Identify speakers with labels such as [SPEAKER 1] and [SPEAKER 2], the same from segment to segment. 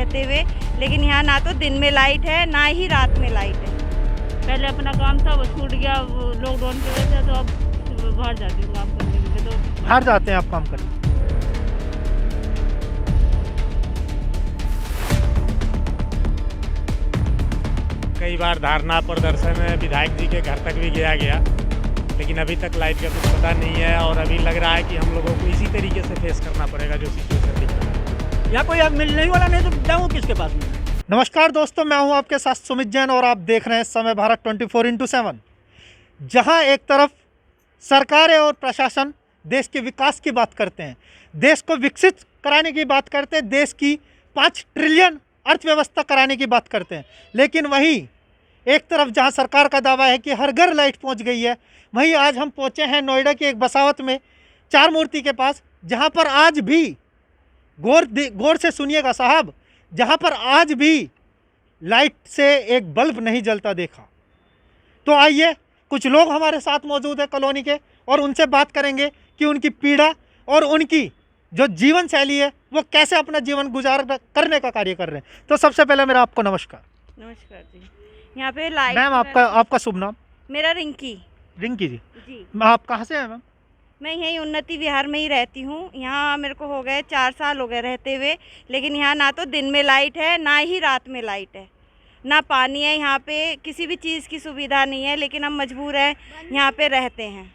[SPEAKER 1] रहते हुए, लेकिन यहाँ ना तो दिन में लाइट है ना ही रात में लाइट है।
[SPEAKER 2] पहले अपना काम था वो छूट गया लॉकडाउन की वजह से, तो अब बाहर जाती हूँ काम करने के लिए। तो
[SPEAKER 3] बाहर जाते हैं आप काम करने? कई बार धरना प्रदर्शन विधायक जी के घर तक भी गया, लेकिन अभी तक लाइट का कुछ पता नहीं है और अभी लग रहा है कि हम लोगों को इसी तरीके से फेस करना पड़ेगा जो सिचुएशन दिख रहा है।
[SPEAKER 4] या कोई अब मिलने ही वाला नहीं तो जाऊँ किसके पास में?
[SPEAKER 3] नमस्कार दोस्तों, मैं हूं आपके साथ सुमित जैन और आप देख रहे हैं समय भारत 24x7। जहां एक तरफ सरकारें और प्रशासन देश के विकास की बात करते हैं, देश को विकसित कराने की बात करते हैं, देश की 5 ट्रिलियन अर्थव्यवस्था कराने की बात करते हैं, लेकिन वहीं एक तरफ जहां सरकार का दावा है कि हर घर लाइट पहुंच गई है, वहीं आज हम पहुंचे हैं नोएडा की एक बसावत में चार मूर्ति के पास, जहां पर आज भी गौर से सुनिएगा साहब, जहां पर आज भी लाइट से एक बल्ब नहीं जलता देखा। तो आइए, कुछ लोग हमारे साथ मौजूद हैं कॉलोनी के और उनसे बात करेंगे कि उनकी पीड़ा और उनकी जो जीवन शैली है वो कैसे अपना जीवन गुजार करने का कार्य कर रहे हैं। तो सबसे पहले मेरा आपको नमस्कार।
[SPEAKER 1] नमस्कार जी। यहाँ पे लाइट
[SPEAKER 3] मैम आपका शुभ नाम?
[SPEAKER 1] मेरा रिंकी
[SPEAKER 3] रिंकी जी।
[SPEAKER 1] जी।
[SPEAKER 3] आप कहाँ से हैं मैम?
[SPEAKER 1] मैं यहीं उन्नति विहार में ही रहती हूँ। यहाँ मेरे को हो गए 4 साल हो गए रहते हुए, लेकिन यहाँ ना तो दिन में लाइट है ना ही रात में लाइट है, ना पानी है, यहाँ पे किसी भी चीज़ की सुविधा नहीं है, लेकिन हम मजबूर हैं, यहाँ पे रहते हैं।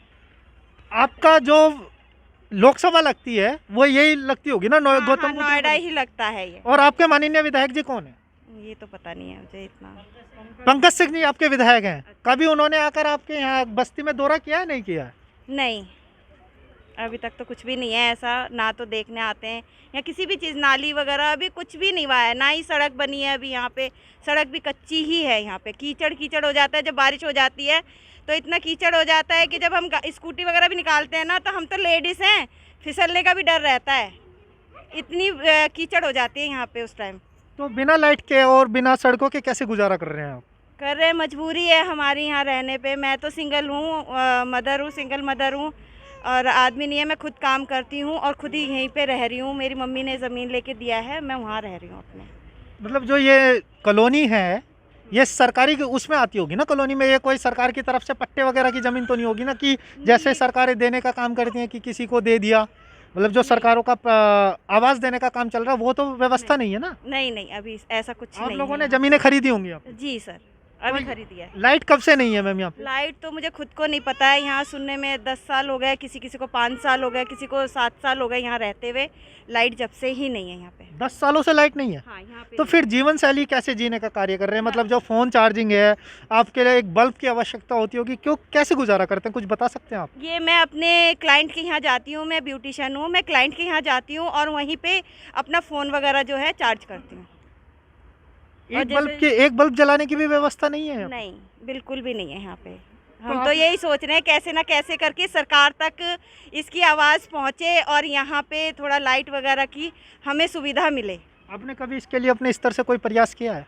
[SPEAKER 3] आपका जो लोकसभा लगती है वो यही लगती होगी ना?
[SPEAKER 1] हाँ,
[SPEAKER 3] गौतम बुद्ध
[SPEAKER 1] नोएडा
[SPEAKER 3] नगर?
[SPEAKER 1] ही लगता है ये।
[SPEAKER 3] और आपके माननीय विधायक जी कौन है?
[SPEAKER 1] ये तो पता नहीं है मुझे इतना।
[SPEAKER 3] पंकज सिंह जी आपके विधायक हैं। कभी उन्होंने आकर आपके यहाँ बस्ती में दौरा किया है, नहीं किया है?
[SPEAKER 1] नहीं, अभी तक तो कुछ भी नहीं है ऐसा, ना तो देखने आते हैं या किसी भी चीज़, नाली वगैरह अभी कुछ भी नहीं हुआ है, ना ही सड़क बनी है अभी। यहाँ पे सड़क भी कच्ची ही है, यहाँ पे कीचड़ हो जाता है। जब बारिश हो जाती है तो इतना कीचड़ हो जाता है कि जब हम स्कूटी वगैरह भी निकालते हैं ना, तो हम तो लेडीज़ हैं, फिसलने का भी डर रहता है, इतनी कीचड़ हो जाती है यहाँ पे उस टाइम।
[SPEAKER 3] तो बिना लाइट के और बिना सड़कों के कैसे गुजारा कर रहे हैं आप?
[SPEAKER 1] कर रहे हैं, मजबूरी है हमारी यहाँ रहने पे। मैं तो सिंगल हूँ, मदर हूँ, सिंगल मदर हूँ, और आदमी नहीं है। मैं खुद काम करती हूँ और खुद ही यहीं पे रह रही हूँ। मेरी मम्मी ने ज़मीन लेके दिया है, मैं वहाँ रह रही हूँ अपने।
[SPEAKER 3] मतलब जो ये कॉलोनी है ये सरकारी उसमें आती होगी ना कॉलोनी में? ये कोई सरकार की तरफ से पट्टे वगैरह की ज़मीन तो नहीं होगी ना कि जैसे सरकारें देने का काम करती हैं कि किसी को दे दिया? मतलब जो सरकारों का आवास देने का काम चल रहा है वो तो व्यवस्था नहीं है ना?
[SPEAKER 1] नहीं, अभी ऐसा कुछ
[SPEAKER 3] आप
[SPEAKER 1] नहीं
[SPEAKER 3] लोगों
[SPEAKER 1] है
[SPEAKER 3] ने
[SPEAKER 1] यहाँ।
[SPEAKER 3] ज़मीनें खरीदी होंगी आप?
[SPEAKER 1] जी सर, अभी खरीदी है।
[SPEAKER 3] लाइट कब से नहीं है मैम यहाँ पे?
[SPEAKER 1] लाइट तो मुझे खुद को नहीं पता है। यहाँ सुनने में 10 साल हो गए, किसी को 5 साल हो गए, किसी को 7 साल हो गए यहाँ रहते हुए। लाइट जब से ही नहीं है यहाँ पे।
[SPEAKER 3] 10 सालों से लाइट नहीं है?
[SPEAKER 1] हाँ, यहाँ पे
[SPEAKER 3] तो फिर जीवन शैली कैसे जीने का कार्य कर रहे हैं? मतलब जो फ़ोन चार्जिंग है, आपके लिए एक बल्ब की आवश्यकता होती होगी, क्यों कैसे गुजारा करते हैं, कुछ बता सकते हैं आप?
[SPEAKER 1] ये मैं अपने क्लाइंट के यहाँ जाती हूँ, मैं ब्यूटिशियन हूँ, मैं क्लाइंट के यहाँ जाती हूँ और वहीं पे अपना फ़ोन वगैरह जो है चार्ज करती हूँ।
[SPEAKER 3] एक बल्ब जलाने की भी व्यवस्था नहीं है?
[SPEAKER 1] नहीं, बिल्कुल भी नहीं है यहाँ पे।
[SPEAKER 3] तो
[SPEAKER 1] हम
[SPEAKER 3] आप
[SPEAKER 1] तो यही सोच रहे हैं कैसे ना कैसे करके सरकार तक इसकी आवाज़ पहुँचे और यहाँ पे थोड़ा लाइट वगैरह की हमें सुविधा मिले।
[SPEAKER 3] आपने कभी इसके लिए अपने स्तर से कोई प्रयास किया है?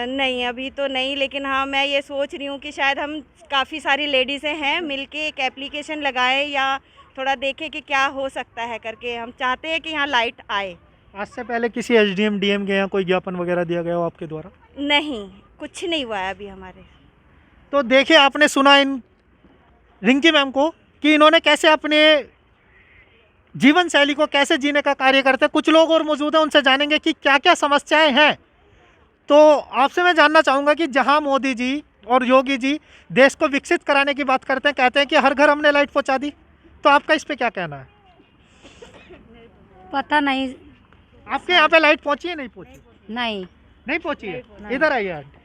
[SPEAKER 1] नहीं, अभी तो नहीं, लेकिन हाँ मैं ये सोच रही हूँ कि शायद हम काफ़ी सारी लेडीज़ें हैं मिलके एक एप्लीकेशन लगाएं या थोड़ा देखें कि क्या हो सकता है करके। हम चाहते हैं कि यहाँ लाइट आए।
[SPEAKER 3] आज से पहले किसी एसडीएम डीएम के यहाँ कोई ज्ञापन वगैरह दिया गया हो आपके द्वारा?
[SPEAKER 1] नहीं, कुछ नहीं हुआ है अभी हमारे।
[SPEAKER 3] तो देखिए, आपने सुना इन रिंकी मैम को कि इन्होंने कैसे अपने जीवन शैली को कैसे जीने का कार्य करते हैं। कुछ लोग और मौजूद हैं, उनसे जानेंगे कि क्या क्या समस्याएं हैं। तो आपसे मैं जानना चाहूँगा कि जहां मोदी जी और योगी जी देश को विकसित कराने की बात करते हैं, कहते हैं कि हर घर हमने लाइट पहुँचा दी, तो आपका इस पर क्या कहना है?
[SPEAKER 2] पता नहीं।
[SPEAKER 3] आपके यहाँ पे लाइट पहुँची है, नहीं पहुँची?
[SPEAKER 2] नहीं।
[SPEAKER 3] नहीं पहुँची है? इधर आइए आंटी,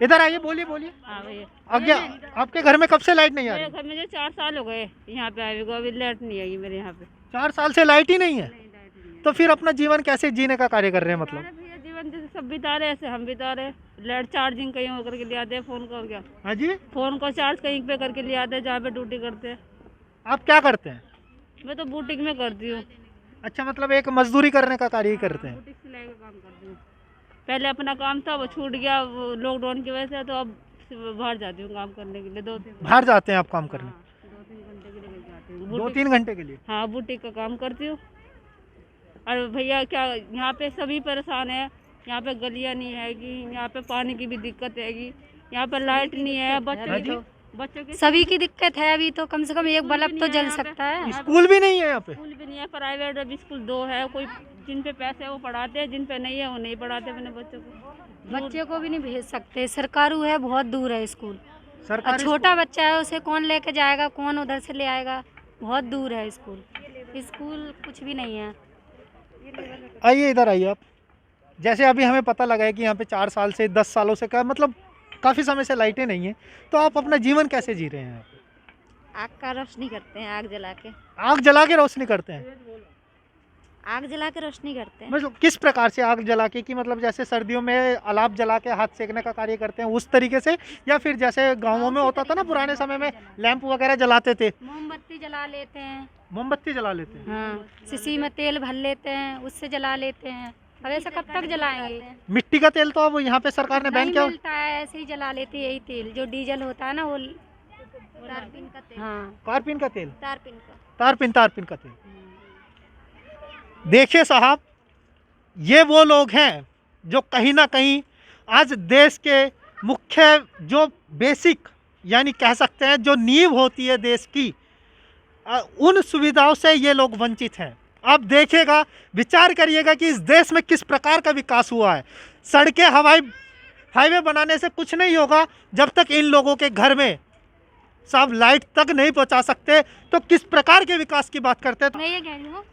[SPEAKER 3] इधर आइए, बोलिए।
[SPEAKER 2] हाँ भैया,
[SPEAKER 3] आज्ञा, आपके घर में कब से लाइट नहीं आ
[SPEAKER 2] मेरे
[SPEAKER 3] रही?
[SPEAKER 2] घर में जो 4 साल हो गए यहाँ पे आए हुए, अभी लाइट नहीं आई मेरे यहाँ पे।
[SPEAKER 3] 4 साल से लाइट ही नहीं है? तो फिर अपना जीवन कैसे जीने का कार्य कर रहे हैं? मतलब
[SPEAKER 2] अरे भैया, जीवन जैसे सब बिता रहे ऐसे हम बिता रहे। लाइट चार्जिंग कहीं और करके ले आते हैं, फ़ोन का क्या,
[SPEAKER 3] हाँ जी,
[SPEAKER 2] फ़ोन को चार्ज कहीं पे करके ले आते हैं जहाँ पे ड्यूटी करते हैं।
[SPEAKER 3] आप क्या करते हैं?
[SPEAKER 2] मैं तो बुटीक में करती हूँ।
[SPEAKER 3] अच्छा, मतलब एक मजदूरी करने का कार्य ही करते हैं।
[SPEAKER 2] बुटीक सिलाई का काम करती हूँ। पहले अपना काम था वो छूट गया लॉकडाउन की वजह से, तो अब बाहर जाती हूँ काम करने के लिए। 2-3
[SPEAKER 3] बाहर जाते हैं आप काम करने?
[SPEAKER 2] 2-3 घंटे के लिए जाती हूँ।
[SPEAKER 3] 2-3 घंटे के लिए?
[SPEAKER 2] हाँ, बुटीक का काम करती हूँ। और भैया क्या यहाँ पे सभी परेशान है। यहाँ पे गलियाँ नहीं हैगी, यहाँ पे पानी की भी दिक्कत हैगी, यहाँ पे लाइट नहीं है। बच्चों की
[SPEAKER 5] सभी की दिक्कत है। अभी तो कम से कम एक बल्ब तो जल सकता है।
[SPEAKER 3] स्कूल भी नहीं है यहाँ पे?
[SPEAKER 2] स्कूल भी नहीं है, प्राइवेट अभी स्कूल 2 है। कोई जिन पे पैसे है वो पढ़ाते हैं, जिन पे नहीं है वो नहीं पढ़ाते अपने बच्चों को।
[SPEAKER 5] बच्चे को भी नहीं भेज सकते, सरकारू है, बहुत दूर है स्कूल। और
[SPEAKER 3] सरकारी
[SPEAKER 5] छोटा बच्चा है, उसे कौन लेके जाएगा, कौन उधर से ले आएगा, बहुत दूर है स्कूल। स्कूल कुछ भी नहीं है।
[SPEAKER 3] आइए इधर आइए आप। जैसे अभी हमें पता लगा है कि यहाँ पे 4 साल से 10 सालों से का मतलब काफ़ी समय से लाइटें नहीं हैं, तो आप अपना जीवन कैसे जी रहे हैं यहाँ पे?
[SPEAKER 1] आग का रोशनी करते हैं, आग जला के।
[SPEAKER 3] आग जला के रोशनी करते हैं?
[SPEAKER 1] आग जला के रोशनी करते हैं।
[SPEAKER 3] मतलब किस प्रकार से आग जला के, कि मतलब जैसे सर्दियों में अलाव जला के हाथ सेकने का कार्य करते हैं उस तरीके से, या फिर जैसे गाँवों में होता था ना पुराने समय में लैंप वगैरह जलाते थे?
[SPEAKER 5] मोमबत्ती जला लेते हैं।
[SPEAKER 3] मोमबत्ती जला लेते हैं?
[SPEAKER 5] हाँ, शीशी में तेल भर लेते हैं, उससे जला लेते हैं। अब ऐसा कब तक जलाएंगे?
[SPEAKER 3] मिट्टी का तेल तो अब यहाँ पे सरकार ने बैन
[SPEAKER 5] नहीं
[SPEAKER 3] किया।
[SPEAKER 5] मिलता है, ऐसे ही जला लेते हैं यही तेल जो डीजल होता है ना, वो
[SPEAKER 1] तारपीन का तेल।
[SPEAKER 5] हाँ,
[SPEAKER 3] कारपीन का तेल?
[SPEAKER 1] तारपीन का।
[SPEAKER 3] तारपीन का तेल। देखिए साहब, ये वो लोग हैं जो कहीं ना कहीं आज देश के मुख्य जो बेसिक यानी कह सकते हैं जो नींव होती है देश की, उन सुविधाओं से ये लोग वंचित हैं। अब देखिएगा, विचार करिएगा कि इस देश में किस प्रकार का विकास हुआ है। सड़कें, हाईवे बनाने से कुछ नहीं होगा जब तक इन लोगों के घर में साहब लाइट तक नहीं पहुंचा सकते, तो किस प्रकार के विकास की बात करते हैं?
[SPEAKER 6] मैं ये कह रही हूँ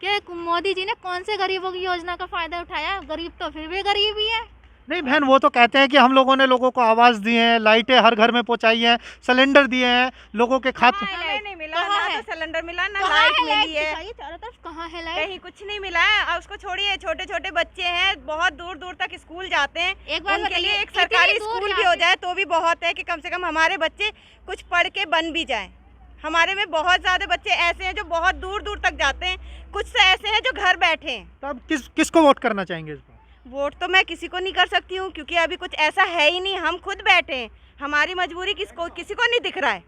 [SPEAKER 6] कि मोदी जी ने कौन से गरीबों की योजना का फायदा उठाया? गरीब तो फिर भी गरीब ही है।
[SPEAKER 3] नहीं बहन, वो तो कहते हैं कि हम लोगों ने लोगों को आवाज़ दी है, लाइटें हर घर में पहुंचाई हैं, सिलेंडर दिए हैं लोगों के खाते।
[SPEAKER 1] हमें नहीं मिला,
[SPEAKER 6] कहाँ
[SPEAKER 1] ना
[SPEAKER 6] है?
[SPEAKER 1] तो सिलेंडर मिला, ना
[SPEAKER 6] कहाँ
[SPEAKER 1] लाइट
[SPEAKER 6] है लाइट?
[SPEAKER 1] मिली है।
[SPEAKER 6] दिखाइए चारों तरफ, कहाँ है लाइट?
[SPEAKER 1] कहीं कुछ नहीं मिला है। और उसको छोड़िए, छोटे छोटे बच्चे हैं, बहुत दूर दूर तक स्कूल जाते हैं।
[SPEAKER 6] एक बार
[SPEAKER 1] उनके लिए
[SPEAKER 6] बताइए,
[SPEAKER 1] एक
[SPEAKER 6] इतनी
[SPEAKER 1] सरकारी
[SPEAKER 6] दूर
[SPEAKER 1] स्कूल भी
[SPEAKER 6] जाते
[SPEAKER 1] हो जाए तो भी बहुत है कि कम से कम हमारे बच्चे कुछ पढ़ के बन भी जाएं। हमारे में बहुत ज़्यादा बच्चे ऐसे हैं जो बहुत दूर दूर तक जाते हैं, कुछ तो ऐसे हैं जो घर बैठे हैं।
[SPEAKER 3] तो अब किसको वोट करना चाहेंगे इस बार?
[SPEAKER 1] वोट तो मैं किसी को नहीं कर सकती हूँ, क्योंकि अभी कुछ ऐसा है ही नहीं। हम खुद बैठे हैं, हमारी मजबूरी किसी को नहीं दिख रहा है।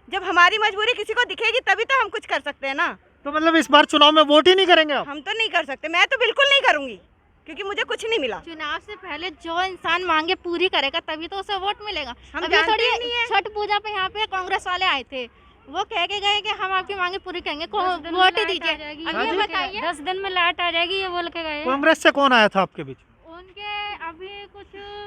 [SPEAKER 1] जब हमारी मजबूरी किसी को दिखेगी तभी तो हम कुछ कर सकते हैं ना।
[SPEAKER 3] तो मतलब इस बार चुनाव में वोट ही नहीं करेंगे आप?
[SPEAKER 1] हम तो नहीं कर सकते, मैं तो बिल्कुल नहीं करूँगी, क्योंकि मुझे कुछ नहीं मिला।
[SPEAKER 6] चुनाव से पहले जो इंसान मांगे पूरी करेगा तभी तो उसे वोट मिलेगा।
[SPEAKER 1] हम
[SPEAKER 6] अभी
[SPEAKER 1] जानते
[SPEAKER 6] थोड़ी
[SPEAKER 1] ही नहीं है।
[SPEAKER 6] छठ पूजा पे यहाँ पे कांग्रेस वाले आए थे, वो कह के गए कि हम आपकी मांगे पूरी करेंगे, वोट दीजिए। अब ये बताइए,
[SPEAKER 5] 10 दिन में लाइट आ जाएगी, ये बोल के गए।
[SPEAKER 3] कांग्रेस से कौन आया था आपके बीच?
[SPEAKER 6] उनके अभी कुछ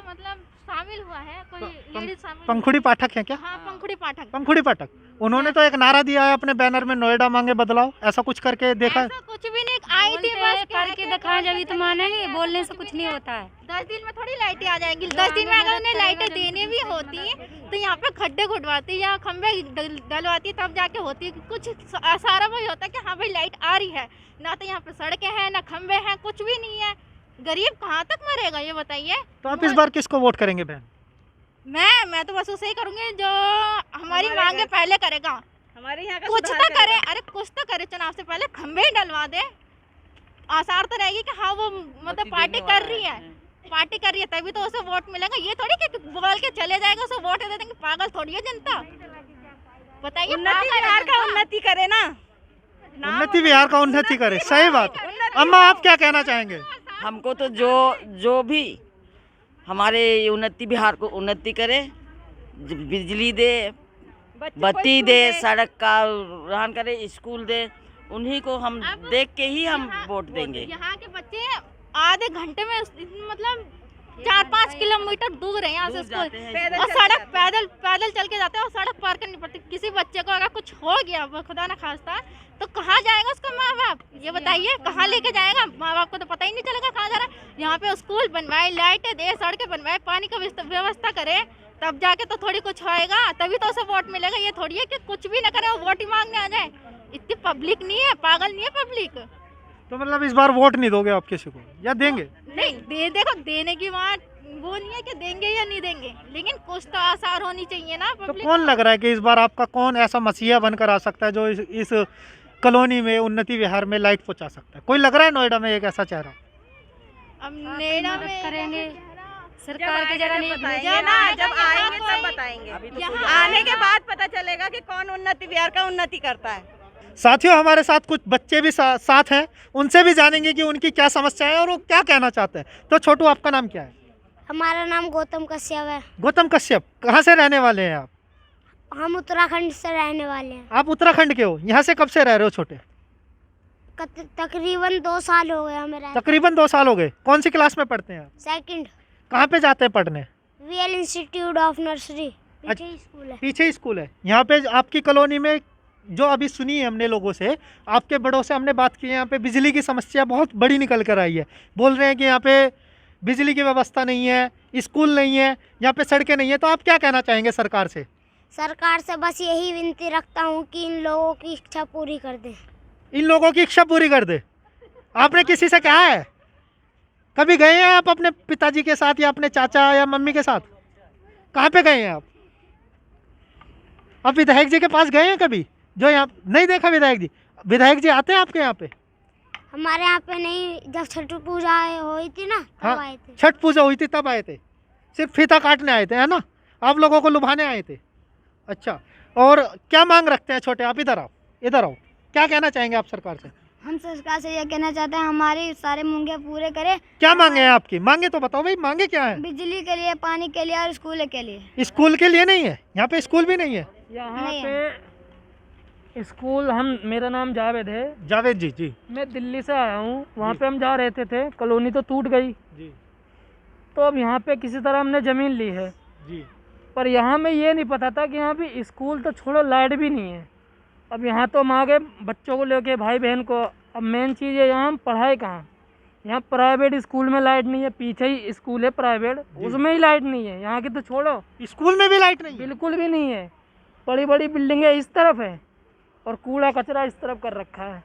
[SPEAKER 6] मतलब शामिल हुआ है, कोई लेडीज शामिल।
[SPEAKER 3] पंखुड़ी पाठक है क्या?
[SPEAKER 6] हाँ, पंखुड़ी पाठक।
[SPEAKER 3] पंखुड़ी पाठक, उन्होंने तो एक नारा दिया है अपने बैनर में, नोएडा मांगे बदलाव, ऐसा कुछ करके देखा है?
[SPEAKER 6] ऐसा कुछ भी नहीं, आई थी बस
[SPEAKER 5] करके दिखाएं जब तो मानेंगे, बोलने से कुछ नहीं होता है।
[SPEAKER 6] 10 दिन में थोड़ी लाइटें आ जाएंगी। 10 दिन में अगर उन्हें लाइटें देने भी होती तो यहाँ पे खड्डे खुदवाती या खंबे डलवाती तब जाके होती। कुछ सारा वही होता कि हाँ भाई लाइट आ रही है, ना तो यहाँ पे सड़कें हैं ना खंबे हैं, कुछ भी नहीं है। गरीब कहाँ तक मरेगा ये बताइए।
[SPEAKER 3] तो आप इस बार किसको वोट करेंगे बहन?
[SPEAKER 6] मैं तो बस उसे ही करूँगी जो हमारी मांगे पहले करेगा।
[SPEAKER 1] हमारे यहाँ का
[SPEAKER 6] कुछ
[SPEAKER 1] सुधार
[SPEAKER 6] तो करे,
[SPEAKER 1] करेगा।
[SPEAKER 6] अरे कुछ तो करे, चुनाव से पहले खंबे ही डलवा दे। आसार तो रहेगी कि हाँ वो मतलब पार्टी कर रही है, पार्टी कर रही है तभी तो उसे वोट मिलेगा। ये थोड़ी कि बोल के चले जाएगा उसे वोट दे देंगे, पागल थोड़ी है जनता। बताइए,
[SPEAKER 1] उन्नति बिहार का उन्नति करे ना।
[SPEAKER 3] उन्नति बिहार का उन्नति करे, सही बात है। अम्मा आप क्या कहना चाहेंगे?
[SPEAKER 7] हमको तो जो भी हमारे उन्नति बिहार को उन्नति करे, बिजली दे, बत्ती दे, सड़क का रहन करे, स्कूल दे, उन्हीं को हम देख के ही हम वोट देंगे।
[SPEAKER 6] यहाँ के बच्चे आधे घंटे में मतलब 4-5 किलोमीटर दूर है यहाँ से स्कूल, और सड़क पैदल चल के जाते हैं और सड़क पार करनी पड़ती। किसी बच्चे को अगर कुछ हो गया खुदा ना खास्ता तो कहाँ जाएगा उसका माँ बाप? ये बताइए, कहाँ लेके जाएगा? माँ बाप को तो पता ही नहीं चलेगा कहाँ जा रहा है। यहाँ पे स्कूल बनवाए, लाइटें दे, सड़कें बनवाए, पानी का व्यवस्था करे, तब जाके तो थोड़ी कुछ होएगा, तभी तो उसे वोट मिलेगा। ये थोड़ी है कि कुछ भी ना करे और वोट ही मांगने आ जाए। इतनी पब्लिक नहीं है, पागल नहीं है पब्लिक।
[SPEAKER 3] तो मतलब इस बार वोट नहीं दोगे आप किसी को, या देंगे?
[SPEAKER 6] नहीं देखो, देने की बात वो नहीं है कि देंगे या नहीं देंगे, लेकिन कुछ तो आसार होनी चाहिए ना
[SPEAKER 3] तो
[SPEAKER 6] पब्लिक।
[SPEAKER 3] कौन लग रहा है कि इस बार आपका कौन ऐसा मसीहा बनकर आ सकता है जो इस कॉलोनी में, उन्नति विहार में लाइट पहुंचा सकता है? कोई लग रहा है नोएडा में एक ऐसा चेहरा?
[SPEAKER 6] अब नोएडा में
[SPEAKER 5] करेंगे सरकार के जरा नहीं
[SPEAKER 1] बताएंगे ना, जब आएंगे तब बताएंगे। आने के बाद पता चलेगा कि कौन उन्नति बिहार का उन्नति करता है।
[SPEAKER 3] साथियों, हमारे साथ कुछ बच्चे भी साथ हैं, उनसे भी जानेंगे कि उनकी क्या समस्या है और वो क्या कहना चाहते हैं। तो छोटू, आपका नाम क्या है?
[SPEAKER 8] हमारा नाम गौतम कश्यप है।
[SPEAKER 3] गौतम कश्यप, कहाँ से रहने वाले हैं आप?
[SPEAKER 8] हम उत्तराखंड से रहने वाले हैं।
[SPEAKER 3] आप उत्तराखंड के हो? यहाँ से कब से रह रहे हो छोटे?
[SPEAKER 8] तकरीबन 2 साल हो गए हमें रहते।
[SPEAKER 3] तकरीबन 2 साल हो गए। कौन सी क्लास में पढ़ते हैं आप?
[SPEAKER 8] सेकंड।
[SPEAKER 3] कहाँ पे जाते हैं पढ़ने?
[SPEAKER 8] वीएल इंस्टीट्यूट ऑफ नर्सरी, पीछे ही स्कूल है।
[SPEAKER 3] पीछे ही स्कूल है। यहाँ पे आपकी कॉलोनी में जो अभी सुनी है हमने लोगों से, आपके बड़ों से हमने बात की है, यहाँ पे बिजली की समस्या बहुत बड़ी निकल कर आई है। बोल रहे हैं कि यहाँ पे बिजली की व्यवस्था नहीं है, स्कूल नहीं है, यहाँ पे सड़कें नहीं है। तो आप क्या कहना चाहेंगे सरकार से?
[SPEAKER 8] सरकार से बस यही विनती रखता हूँ कि इन लोगों की इच्छा पूरी कर दें।
[SPEAKER 3] इन लोगों की इच्छा पूरी कर दे। आपने किसी से कहा है? कभी गए हैं आप अपने पिताजी के साथ या अपने चाचा या मम्मी के साथ? कहाँ पे गए हैं आप? विधायक जी के पास गए हैं कभी? जो यहाँ नहीं देखा विधायक जी? विधायक जी आते हैं आपके यहाँ पे?
[SPEAKER 8] हमारे यहाँ पे नहीं, जब छठ पूजा हुई थी ना तब
[SPEAKER 3] हाँ,
[SPEAKER 8] आए थे।
[SPEAKER 3] छठ पूजा हुई थी तब आए थे? सिर्फ फीता काटने आए थे, है ना? आप लोगों को लुभाने आए थे? अच्छा, और क्या मांग रखते हैं छोटे? आप इधर आओ, इधर आओ। क्या कहना चाहेंगे आप सरकार से?
[SPEAKER 8] हम सरकार से ये कहना चाहते हैं हमारी सारे मांगे पूरे करे।
[SPEAKER 3] क्या मांगे हैं आपकी? मांगे तो बताओ भाई, मांगे क्या है?
[SPEAKER 8] बिजली के लिए, पानी के लिए और स्कूल के लिए।
[SPEAKER 3] स्कूल के लिए नहीं है? यहाँ पे स्कूल भी नहीं है?
[SPEAKER 4] यहाँ पे स्कूल, मेरा नाम जावेद है।
[SPEAKER 3] जावेद जी, जी
[SPEAKER 4] मैं दिल्ली से आया हूँ। वहाँ पे हम जहाँ रहते थे, कॉलोनी तो टूट गई
[SPEAKER 3] जी,
[SPEAKER 4] तो अब यहाँ पे किसी तरह हमने ज़मीन ली है
[SPEAKER 3] जी।
[SPEAKER 4] पर यहाँ में ये नहीं पता था कि यहाँ पे स्कूल तो छोड़ो, लाइट भी नहीं है। अब यहाँ तो हम आ गए बच्चों को लेके, भाई बहन को। अब मेन चीज़ है यहाँ हम पढ़ाई कहाँ? यहाँ प्राइवेट स्कूल में लाइट नहीं है, पीछे ही स्कूल है प्राइवेट, उसमें ही लाइट नहीं है। यहाँ की तो छोड़ो,
[SPEAKER 3] स्कूल में भी लाइट नहीं है?
[SPEAKER 4] बिल्कुल भी नहीं है। बड़ी बड़ी बिल्डिंगें इस तरफ है और कूड़ा कचरा इस तरफ कर रखा है।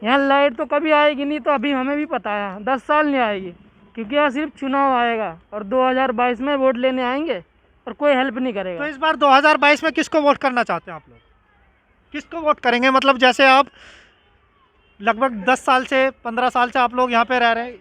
[SPEAKER 4] यहाँ लाइट तो कभी आएगी नहीं, तो अभी हमें भी पता है 10 साल नहीं आएगी, क्योंकि यहाँ सिर्फ चुनाव आएगा और 2022 में वोट लेने आएंगे और कोई हेल्प नहीं करेगा।
[SPEAKER 3] तो इस बार 2022 में किसको वोट करना चाहते हैं आप लोग? किसको वोट करेंगे? मतलब जैसे आप लगभग 10 साल से 15 साल से आप लोग यहाँ पे रह रहे हैं,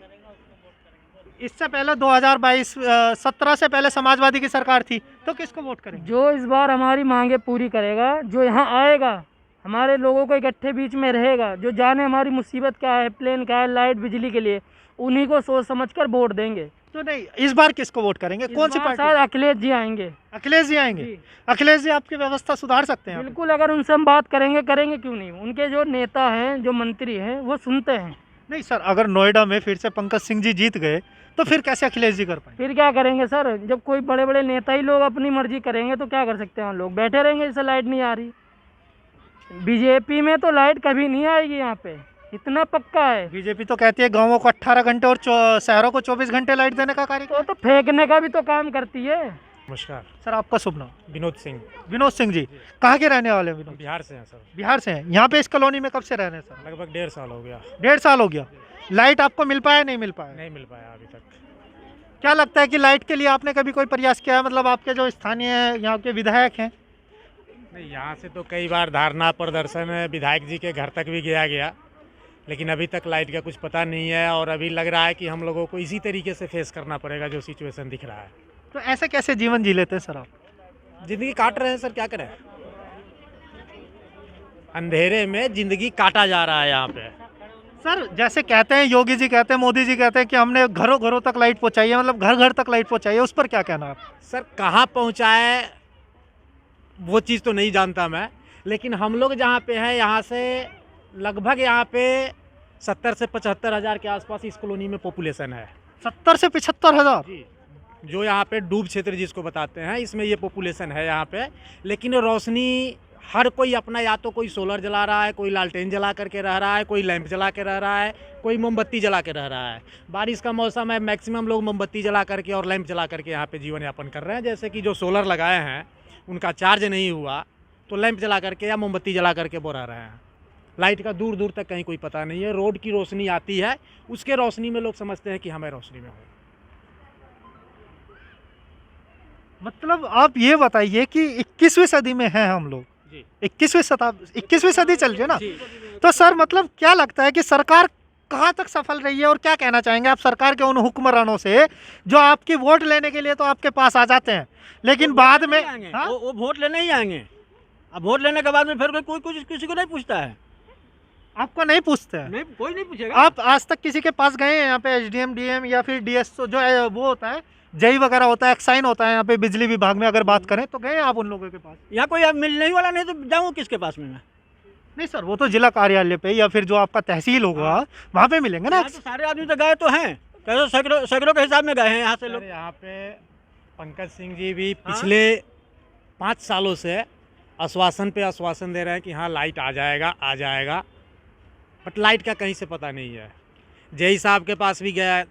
[SPEAKER 3] इससे पहले 2017 से पहले समाजवादी की सरकार थी, तो किसको वोट करेंगे?
[SPEAKER 4] जो इस बार हमारी मांगे पूरी करेगा, जो यहाँ आएगा, हमारे लोगों को इकट्ठे बीच में रहेगा, जो जाने हमारी मुसीबत क्या है, प्लेन क्या है, लाइट बिजली के लिए, उन्हीं को सोच समझकर वोट देंगे।
[SPEAKER 3] तो नहीं, इस बार किसको वोट करेंगे? कौन सी पार्टी?
[SPEAKER 4] शायद अखिलेश जी आएंगे।
[SPEAKER 3] अखिलेश जी आएंगे? अखिलेश जी आपकी व्यवस्था सुधार सकते हैं?
[SPEAKER 4] बिल्कुल, अगर उनसे हम बात करेंगे क्यों नहीं? उनके जो नेता हैं, जो मंत्री हैं, वो सुनते हैं।
[SPEAKER 3] नहीं सर, अगर नोएडा में फिर से पंकज सिंह जी जीत गए तो फिर कैसे अखिलेश जी कर पाएंगे?
[SPEAKER 4] फिर क्या करेंगे सर? जब कोई बड़े बड़े नेता ही लोग अपनी मर्जी करेंगे तो क्या कर सकते हैं हम लोग? बैठे रहेंगे जैसे लाइट नहीं आ रही। बीजेपी में तो लाइट कभी नहीं आएगी यहाँ पे, इतना पक्का है।
[SPEAKER 3] बीजेपी तो कहती है गांवों को 18 घंटे और शहरों को 24 घंटे लाइट देने का कार्यक्रम।
[SPEAKER 4] तो फेंकने का भी तो काम करती है।
[SPEAKER 9] नमस्कार
[SPEAKER 3] सर, आपका शुभ नाम?
[SPEAKER 9] विनोद सिंह।
[SPEAKER 3] विनोद सिंह जी, कहाँ के रहने वाले हैं विनोद?
[SPEAKER 9] बिहार से हैं सर।
[SPEAKER 3] बिहार से हैं। यहाँ पे इस कॉलोनी में कब से रह रहे हैं सर?
[SPEAKER 9] लगभग 1.5 साल हो गया।
[SPEAKER 3] 1.5 साल हो गया। लाइट आपको मिल पाया, नहीं मिल पाया?
[SPEAKER 9] नहीं मिल पाया अभी तक।
[SPEAKER 3] क्या लगता है कि लाइट के लिए आपने कभी कोई प्रयास किया है? मतलब आपके जो स्थानीय यहाँ के विधायक हैं?
[SPEAKER 9] नहीं, यहाँ से तो कई बार धारणा प्रदर्शन विधायक जी के घर तक भी गया, लेकिन अभी तक लाइट का कुछ पता नहीं है। और अभी लग रहा है कि हम लोगों को इसी तरीके से फेस करना पड़ेगा जो सिचुएशन दिख रहा है।
[SPEAKER 3] तो ऐसे कैसे जीवन जी लेते हैं सर आप?
[SPEAKER 9] ज़िंदगी काट रहे हैं सर, क्या करें? अंधेरे में ज़िंदगी काटा जा रहा है यहाँ पे।
[SPEAKER 3] सर, जैसे कहते हैं योगी जी कहते हैं, मोदी जी कहते हैं कि हमने घरों घरों तक लाइट पहुँचाई है, मतलब घर घर तक लाइट पहुँचाई है, उस पर क्या कहना है आप?
[SPEAKER 9] सर, कहाँ पहुँचाए वो चीज़ तो नहीं जानता मैं, लेकिन हम लोग जहाँ पे हैं यहाँ से लगभग यहाँ पे 70 से 75 हज़ार के आसपास इस कॉलोनी में पॉपुलेशन है।
[SPEAKER 3] 70 से 75 हज़ार?
[SPEAKER 9] जी, जो यहाँ पे डूब क्षेत्र जिसको बताते हैं, इसमें ये पॉपुलेशन है यहाँ पे। लेकिन रोशनी हर कोई अपना, या तो कोई सोलर जला रहा है, कोई लालटेन जला करके रह रहा है, कोई लैंप जला के रह रहा है, कोई मोमबत्ती जला के रह रहा है। बारिश का मौसम है, मैक्सिमम लोग मोमबत्ती जला करके और लैंप जला करके यहाँ पे जीवन यापन कर रहे हैं। जैसे कि जो सोलर लगाए हैं उनका चार्ज नहीं हुआ तो लैंप जला करके या मोमबत्ती जला करके वो रह रहे हैं। लाइट का दूर दूर तक कहीं कोई पता नहीं है। रोड की रोशनी आती है, उसके रोशनी में लोग समझते हैं कि हमें रोशनी में हो।
[SPEAKER 3] मतलब आप ये बताइए कि 21वीं सदी में हैं हम लोग, 21वीं सदी चल रही है ना, तो सर मतलब क्या लगता है कि सरकार कहाँ तक सफल रही है और क्या कहना चाहेंगे आप सरकार के उन हुक्मरानों से जो आपकी वोट लेने के लिए तो आपके पास आ जाते हैं लेकिन बाद में
[SPEAKER 4] वो वोट लेने ही आएंगे। अब वोट लेने के बाद में फिर कोई कुछ किसी को नहीं पूछता है।
[SPEAKER 3] आपको नहीं पूछते हैं?
[SPEAKER 10] नहीं, कोई नहीं पूछेगा।
[SPEAKER 3] आप आज तक किसी के पास गए हैं यहाँ पे एसडीएम डीएम या फिर डीएसओ जो है वो होता है जेई वगैरह होता है एक्साइन होता है यहाँ पे बिजली विभाग में अगर बात करें तो गए हैं आप उन लोगों के पास?
[SPEAKER 10] यहाँ कोई अब मिलने ही वाला नहीं तो जाऊँ किसके पास में मैं?
[SPEAKER 3] नहीं सर वो तो जिला कार्यालय पे या फिर जो आपका तहसील होगा वहाँ पे मिलेंगे ना।
[SPEAKER 10] यहाँ तो सारे आदमी तो गए तो हैं, कैसे सैकड़ों के हिसाब में गए हैं यहाँ से लोग।
[SPEAKER 9] यहाँ पे पंकज सिंह जी भी पिछले 5 सालों से आश्वासन पे आश्वासन दे रहे हैं कि हाँ लाइट आ जाएगा, बट लाइट का कहीं से पता नहीं है। जेई साहब के पास भी गए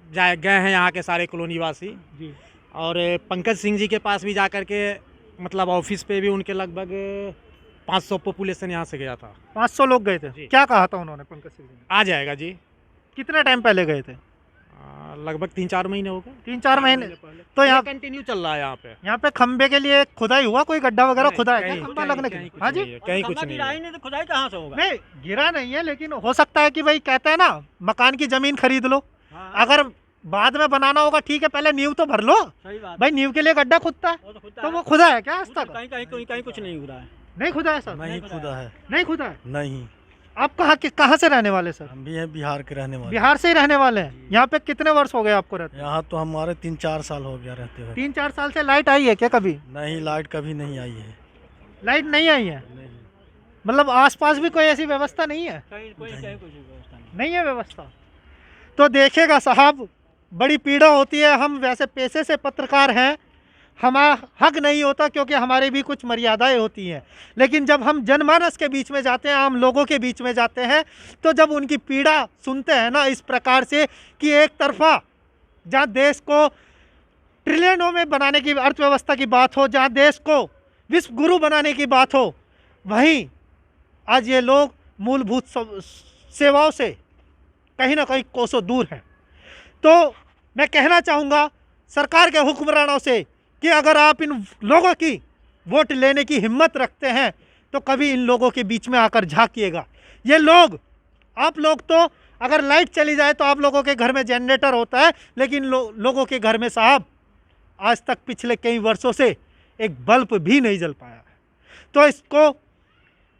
[SPEAKER 9] हैं यहाँ के सारे कॉलोनी वासी
[SPEAKER 3] जी,
[SPEAKER 9] और पंकज सिंह जी के पास भी जा कर के मतलब ऑफिस पे भी उनके लगभग 500 पॉपुलेशन यहाँ से गया था।
[SPEAKER 3] 500 लोग गए थे।
[SPEAKER 9] जी।
[SPEAKER 3] क्या कहा था उन्होंने पंकज सिंह जी ने?
[SPEAKER 9] आ जाएगा जी।
[SPEAKER 3] कितने टाइम पहले गए थे?
[SPEAKER 9] लगभग 3-4 महीने हो गए।
[SPEAKER 3] 3-4 महीने।
[SPEAKER 9] पहले
[SPEAKER 3] तो यहाँ
[SPEAKER 9] कंटिन्यू चल रहा है यहाँ पे।
[SPEAKER 3] खंबे के लिए खुदाई हुआ, कोई गड्ढा वगैरह खुदा है क्या
[SPEAKER 9] कहीं-
[SPEAKER 3] खंबा
[SPEAKER 9] कहीं-
[SPEAKER 3] लगने के
[SPEAKER 9] कहीं
[SPEAKER 3] लिए?
[SPEAKER 9] कुछ
[SPEAKER 3] हाँ जी
[SPEAKER 9] नहीं है, कहीं कुछ
[SPEAKER 10] खंबा
[SPEAKER 9] नहीं
[SPEAKER 10] गिरा
[SPEAKER 9] है।
[SPEAKER 10] ही नहीं तो खुदाई कहाँ से होगा?
[SPEAKER 3] नहीं गिरा नहीं है, लेकिन हो सकता है कि भाई कहते हैं ना मकान की जमीन खरीद लो,
[SPEAKER 10] हाँ,
[SPEAKER 3] अगर बाद में बनाना होगा ठीक है, पहले नींव तो भर लो।
[SPEAKER 10] सही बात।
[SPEAKER 3] भाई नींव के लिए गड्ढा खुदता है
[SPEAKER 10] वो तो खुदा
[SPEAKER 3] तो
[SPEAKER 10] है।
[SPEAKER 3] वो खुदा है क्या आज तक?
[SPEAKER 10] कहीं कहीं कहीं कुछ नहीं हो रहा है।
[SPEAKER 3] नहीं खुदा है सर?
[SPEAKER 10] नहीं खुदा है।
[SPEAKER 3] नहीं खुदा है।
[SPEAKER 11] नहीं,
[SPEAKER 3] आप कहाँ से रहने वाले सर?
[SPEAKER 11] हम भी हैं बिहार के रहने वाले।
[SPEAKER 3] बिहार से ही रहने वाले हैं। यहाँ पे कितने वर्ष हो गए आपको रहते?
[SPEAKER 11] यहाँ तो हमारे 3-4 साल हो गया रहते हुए।
[SPEAKER 3] 3-4 साल से लाइट आई है क्या कभी?
[SPEAKER 11] नहीं, लाइट कभी नहीं आई है।
[SPEAKER 3] लाइट नहीं आई है
[SPEAKER 11] नहीं,
[SPEAKER 3] मतलब आसपास भी कोई ऐसी व्यवस्था नहीं है?
[SPEAKER 10] कहीं कोई कहीं कुछ व्यवस्था नहीं।
[SPEAKER 3] नहीं है व्यवस्था। तो देखिएगा साहब, बड़ी पीड़ा होती है। हम वैसे पेशे से पत्रकार हैं, हमारा हक नहीं होता क्योंकि हमारी भी कुछ मर्यादाएं होती हैं, लेकिन जब हम जनमानस के बीच में जाते हैं, आम लोगों के बीच में जाते हैं, तो जब उनकी पीड़ा सुनते हैं ना इस प्रकार से कि एक तरफा जहाँ देश को ट्रिलियनों में बनाने की अर्थव्यवस्था की बात हो, जहाँ देश को विश्व गुरु बनाने की बात हो, वहीं आज ये लोग मूलभूत सेवाओं से कहीं ना कहीं कोसों दूर हैं। तो मैं कहना चाहूँगा सरकार के हुक्मरानों से कि अगर आप इन लोगों की वोट लेने की हिम्मत रखते हैं तो कभी इन लोगों के बीच में आकर झांकिएगा। ये लोग, आप लोग तो अगर लाइट चली जाए तो आप लोगों के घर में जनरेटर होता है, लेकिन लोगों के घर में साहब आज तक पिछले कई वर्षों से एक बल्ब भी नहीं जल पाया है। तो इसको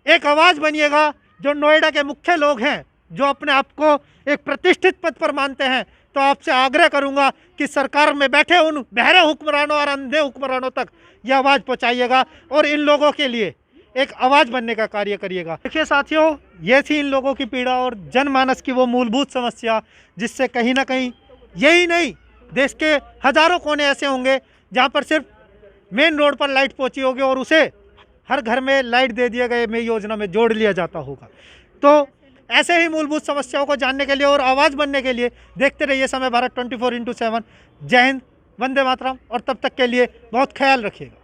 [SPEAKER 3] एक आवाज़ बनिएगा। जो नोएडा के मुख्य लोग हैं, जो अपने आप को एक प्रतिष्ठित पद पर मानते हैं, तो आपसे आग्रह करूंगा कि सरकार में बैठे उन बहरे हुक्मरानों और अंधे हुक्मरानों तक यह आवाज़ पहुंचाइएगा और इन लोगों के लिए एक आवाज़ बनने का कार्य करिएगा। देखिए साथियों, ये थी इन लोगों की पीड़ा और जनमानस की वो मूलभूत समस्या, जिससे कहीं ना कहीं यही नहीं, देश के हज़ारों कोने ऐसे होंगे जहाँ पर सिर्फ मेन रोड पर लाइट पहुँची होगी और उसे हर घर में लाइट दे दिए गए में योजना में जोड़ लिया जाता होगा। तो ऐसे ही मूलभूत समस्याओं को जानने के लिए और आवाज़ बनने के लिए देखते रहिए समय भारत 24x7। जय हिंद, वंदे मातरम, और तब तक के लिए बहुत ख्याल रखिएगा।